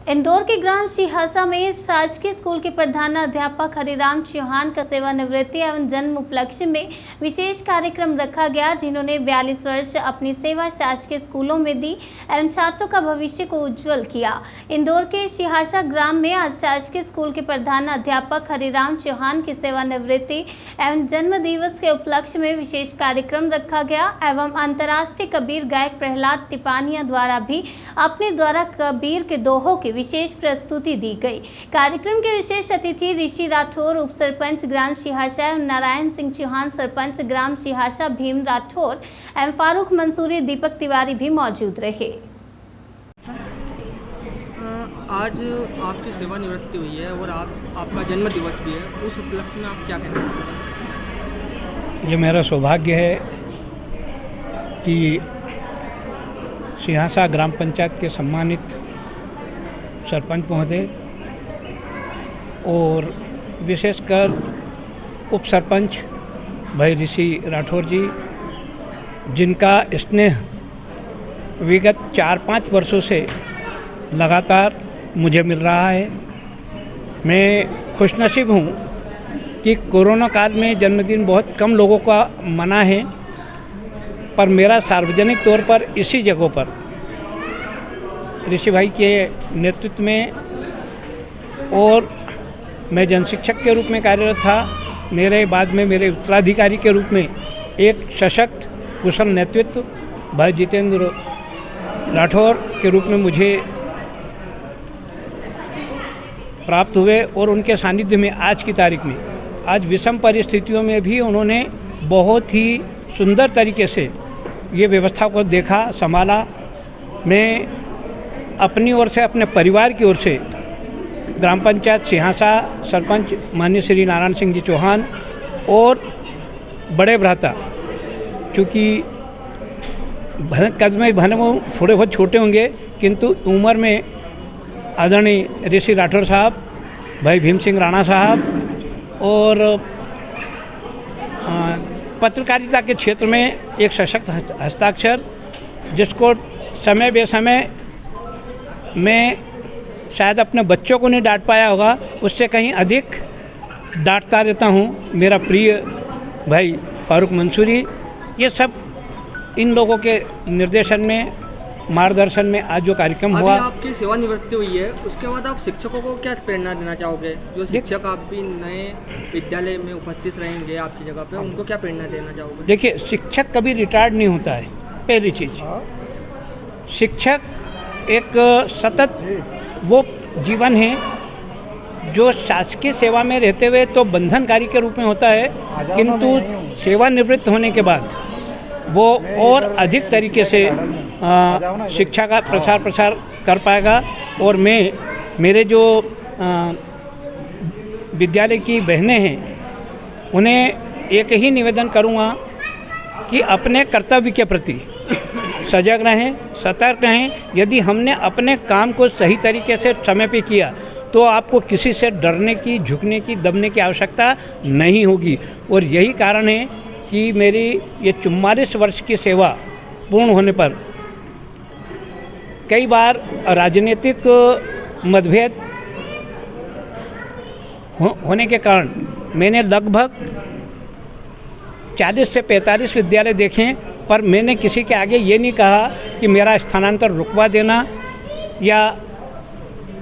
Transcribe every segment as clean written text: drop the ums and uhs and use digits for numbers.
इंदौर के ग्राम सिहासा में शासकीय स्कूल के प्रधानाध्यापक हरिराम चौहान का सेवानिवृत्ति एवं जन्म उपलक्ष्य में विशेष कार्यक्रम रखा गया, जिन्होंने 42 वर्ष अपनी सेवा शासकीय स्कूलों में दी एवं छात्रों का भविष्य को उज्जवल किया। इंदौर के सिहासा ग्राम में आज शासकीय स्कूल के प्रधानाध्यापक हरिराम चौहान की सेवानिवृत्ति एवं जन्म दिवस के उपलक्ष्य में विशेष कार्यक्रम रखा गया एवं अंतर्राष्ट्रीय कबीर गायक प्रहलाद टिपानिया द्वारा भी अपने द्वारा कबीर के दोहों की विशेष प्रस्तुति दी गई। कार्यक्रम के विशेष अतिथि ऋषि राठौर, उप सरपंच ग्राम सिहासा एवं नारायण सिंह चौहान, सरपंच ग्राम सिहासा भीम राठौर एवं फारूक मंसूरी, दीपक तिवारी भी मौजूद रहे। आज आपकी सेवानिवृत्ति हुई है और आपका जन्म दिवस भी है, उस उपलक्ष्य में आप क्या कहना चाहते हैं? ये मेरा सौभाग्य है कि सिहासा ग्राम पंचायत के सम्मानित सरपंच महोदय और विशेषकर उप सरपंच भाई ऋषि राठौर जी, जिनका स्नेह विगत 4-5 वर्षों से लगातार मुझे मिल रहा है। मैं खुशनसीब हूँ कि कोरोना काल में जन्मदिन बहुत कम लोगों का मना है, पर मेरा सार्वजनिक तौर पर इसी जगह पर ऋषि भाई के नेतृत्व में, और मैं जनशिक्षक के रूप में कार्यरत था। मेरे बाद में मेरे उत्तराधिकारी के रूप में एक सशक्त कुशल नेतृत्व भाई जितेंद्र राठौर के रूप में मुझे प्राप्त हुए, और उनके सानिध्य में आज की तारीख में, आज विषम परिस्थितियों में भी उन्होंने बहुत ही सुंदर तरीके से ये व्यवस्था को देखा, संभाला। मैं अपनी ओर से, अपने परिवार की ओर से ग्राम पंचायत सिहासा सरपंच माननीय श्री नारायण सिंह जी चौहान और बड़े भ्राता, चूँकि कद में भले वो थोड़े बहुत छोटे होंगे किंतु उम्र में आदरणीय ऋषि राठौर साहब, भाई भीम सिंह राणा साहब, और पत्रकारिता के क्षेत्र में एक सशक्त हस्ताक्षर, जिसको समय बेसमय मैं शायद अपने बच्चों को नहीं डांट पाया होगा, उससे कहीं अधिक डांटता रहता हूँ। मेरा प्रिय भाई फारूक मंसूरी, ये सब इन लोगों के निर्देशन में, मार्गदर्शन में आज जो कार्यक्रम हुआ। आपकी सेवानिवृत्ति हुई है, उसके बाद आप शिक्षकों को क्या प्रेरणा देना चाहोगे? जो शिक्षक आप भी नए विद्यालय में उपस्थित रहेंगे आपकी जगह पे, उनको क्या प्रेरणा देना चाहोगे? देखिए, शिक्षक कभी रिटायर्ड नहीं होता है। पहली चीज़, शिक्षक एक सतत वो जीवन है जो शासकीय सेवा में रहते हुए तो बंधनकारी के रूप में होता है, किंतु सेवानिवृत्त होने के बाद वो और अधिक तरीके से शिक्षा का प्रसार कर पाएगा। और मैं, मेरे जो विद्यालय की बहनें हैं, उन्हें एक ही निवेदन करूँगा कि अपने कर्तव्य के प्रति सजग रहें, सतर्क रहें। यदि हमने अपने काम को सही तरीके से समय पे किया तो आपको किसी से डरने की, झुकने की, दबने की आवश्यकता नहीं होगी। और यही कारण है कि मेरी ये 44 वर्ष की सेवा पूर्ण होने पर कई बार राजनीतिक मतभेद होने के कारण मैंने लगभग 40 से 45 विद्यालय देखे, पर मैंने किसी के आगे ये नहीं कहा कि मेरा स्थानांतर रुकवा देना या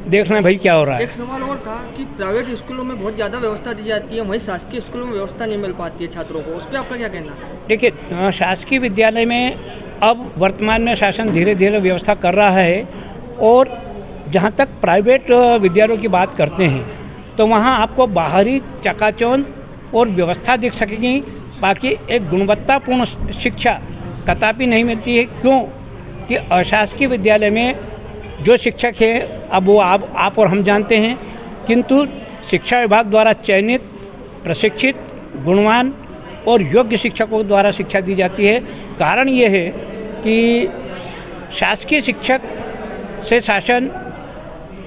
देखना भाई क्या हो रहा है। एक सवाल और था कि प्राइवेट स्कूलों में बहुत ज़्यादा व्यवस्था दी जाती है, वहीं शासकीय स्कूलों में व्यवस्था नहीं मिल पाती है छात्रों को, उस पर आपका क्या कहना है? देखिए, शासकीय विद्यालय में अब वर्तमान में शासन धीरे धीरे व्यवस्था कर रहा है, और जहाँ तक प्राइवेट विद्यालयों की बात करते हैं तो वहाँ आपको बाहरी चकाचौंध और व्यवस्था दिख सकेगी, बाकी एक गुणवत्तापूर्ण शिक्षा कदापि नहीं मिलती है। क्यों कि अशासकीय विद्यालय में जो शिक्षक है, अब वो आप और हम जानते हैं, किंतु शिक्षा विभाग द्वारा चयनित, प्रशिक्षित, गुणवान और योग्य शिक्षकों द्वारा शिक्षा दी जाती है। कारण ये है कि शासकीय शिक्षक से शासन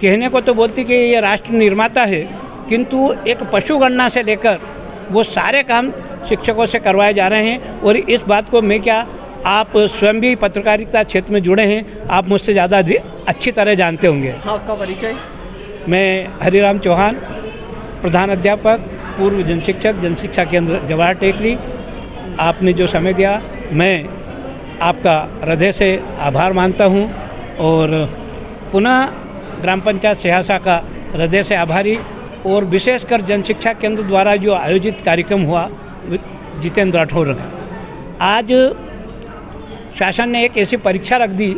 कहने को तो बोलती कि ये राष्ट्र निर्माता है, किंतु एक पशुगणना से लेकर वो सारे काम शिक्षकों से करवाए जा रहे हैं। और इस बात को मैं क्या, आप स्वयं भी पत्रकारिता क्षेत्र में जुड़े हैं, आप मुझसे ज़्यादा अच्छी तरह जानते होंगे। आपका परिचय? मैं हरिराम चौहान, प्रधान अध्यापक, पूर्व जनशिक्षक, जनशिक्षा केंद्र जवाहर टेकरी। आपने जो समय दिया, मैं आपका हृदय से आभार मानता हूं और पुनः ग्राम पंचायत सिहासा का हृदय से आभारी। और विशेषकर जनशिक्षा केंद्र द्वारा जो आयोजित कार्यक्रम हुआ जितेंद्र राठौर का, आज शासन ने एक ऐसी परीक्षा रख दी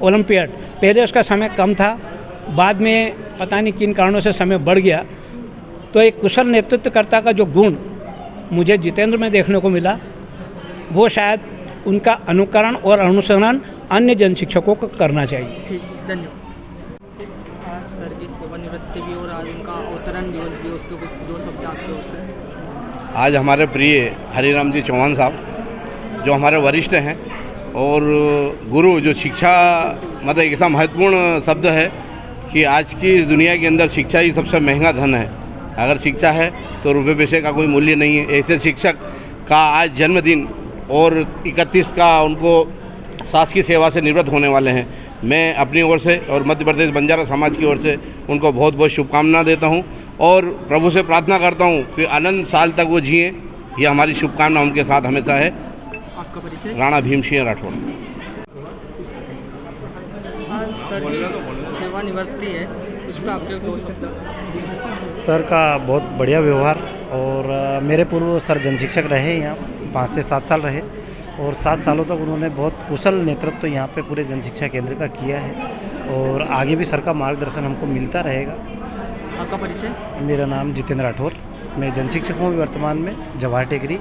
ओलंपियाड। पहले उसका समय कम था, बाद में पता नहीं किन कारणों से समय बढ़ गया। तो एक कुशल नेतृत्वकर्ता का जो गुण मुझे जितेंद्र में देखने को मिला, वो शायद उनका अनुकरण और अनुसरण अन्य जन शिक्षकों को करना चाहिए। ठीक, धन्यवाद। आज सर की सेवानिवृत्ति भी और आज उनका अवतरण दिवस भी, उस पर कुछ दो शब्द आपकी ओर से। आज हमारे प्रिय हरिराम जी चौहान साहब, जो हमारे वरिष्ठ हैं और गुरु, जो शिक्षा मतलब एक ऐसा महत्वपूर्ण शब्द है कि आज की दुनिया के अंदर शिक्षा ही सबसे महंगा धन है। अगर शिक्षा है तो रुपये पैसे का कोई मूल्य नहीं है। ऐसे शिक्षक का आज जन्मदिन और 31 का उनको शासकीय सेवा से निवृत्त होने वाले हैं। मैं अपनी ओर से और मध्य प्रदेश बंजारा समाज की ओर से उनको बहुत बहुत शुभकामनाएं देता हूं और प्रभु से प्रार्थना करता हूं कि अनंत साल तक वो जिए। ये हमारी शुभकामना उनके साथ हमेशा है। आपका परिचय? राणा भीम सिंह राठौर। आज सर की सेवानिवृत्ति है, उस पर आपके दो शब्द। सर का बहुत बढ़िया व्यवहार और मेरे पूर्व सर जनशिक्षक रहे, यहाँ 5 से 7 साल रहे और 7 सालों तक उन्होंने बहुत कुशल नेतृत्व यहाँ पे पूरे जनशिक्षा केंद्र का किया है और आगे भी सर का मार्गदर्शन हमको मिलता रहेगा। आपका परिचय? मेरा नाम जितेंद्र राठौर, मैं जनशिक्षक हूँ वर्तमान में जवाहर टेकरी।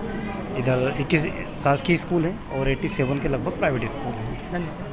इधर 21 शासकीय स्कूल है और 87 के लगभग प्राइवेट स्कूल हैं। धन्यवाद।